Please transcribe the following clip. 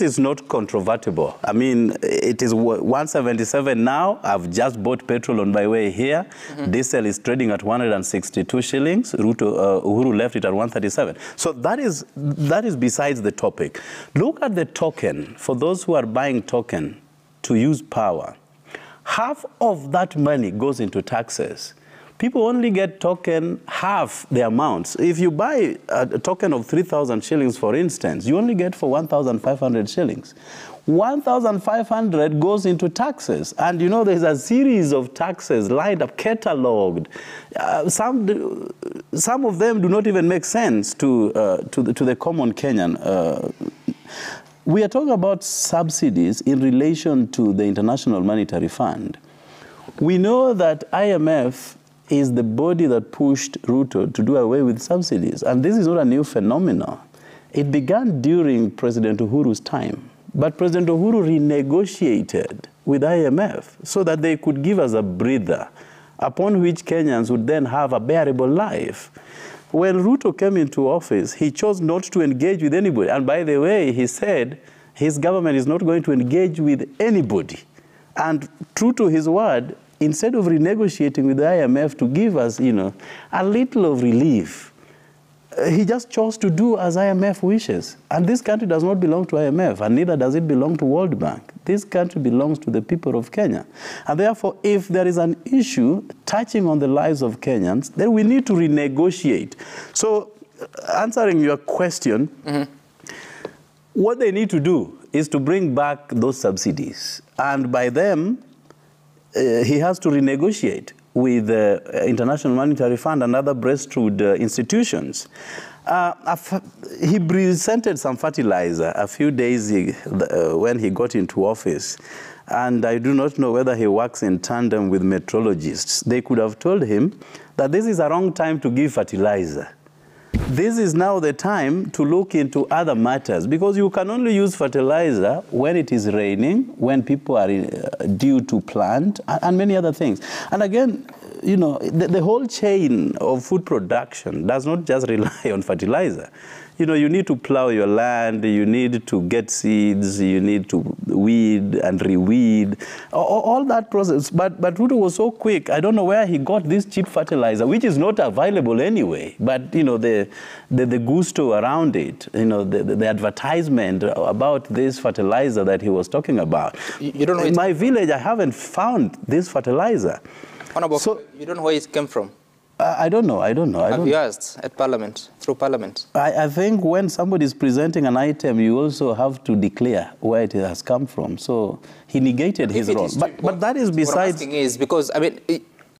It's not controvertible. I mean, it is 177 now. I've just bought petrol on my way here. Diesel is trading at 162 shillings. Uhuru left it at 137. So that is besides the topic. Look at the token. For those who are buying token to use power, half of that money goes into taxes. People only get token half the amounts. If you buy a token of 3,000 shillings, for instance, you only get for 1,500 shillings. 1,500 goes into taxes. And you know, there's a series of taxes lined up, catalogued. Some of them do not even make sense to the common Kenyan. We are talking about subsidies in relation to the International Monetary Fund. We know that IMF is the body that pushed Ruto to do away with subsidies. And this is not a new phenomenon. It began during President Uhuru's time. But President Uhuru renegotiated with IMF so that they could give us a breather upon which Kenyans would then have a bearable life. When Ruto came into office, he chose not to engage with anybody. And by the way, he said his government is not going to engage with anybody. And true to his word, instead of renegotiating with the IMF to give us, you know, a little of relief, he just chose to do as IMF wishes. And this country does not belong to IMF, and neither does it belong to World Bank. This country belongs to the people of Kenya. And therefore, if there is an issue touching on the lives of Kenyans, then we need to renegotiate. So, answering your question, what they need to do is to bring back those subsidies. And by them, he has to renegotiate with the International Monetary Fund and other breaststroke institutions. He presented some fertilizer a few days when he got into office. And I do not know whether he works in tandem with meteorologists. They could have told him that this is a wrong time to give fertilizer. This is now the time to look into other matters, because you can only use fertilizer when it is raining, when people are due to plant, and many other things. And again, you know, the whole chain of food production does not just rely on fertilizer. You know, you need to plow your land, you need to get seeds, you need to weed and reweed, all that process. But Ruto was so quick. I don't know where he got this cheap fertilizer, which is not available anyway. But, you know, the gusto around it, you know, the advertisement about this fertilizer that he was talking about. You don't know in my village, I haven't found this fertilizer. So, you don't know where it came from? I don't know. Have you asked at Parliament, through Parliament? I think when somebody is presenting an item, you also have to declare where it has come from. So he negated his role. But that is besides... What I'm asking is because, I mean,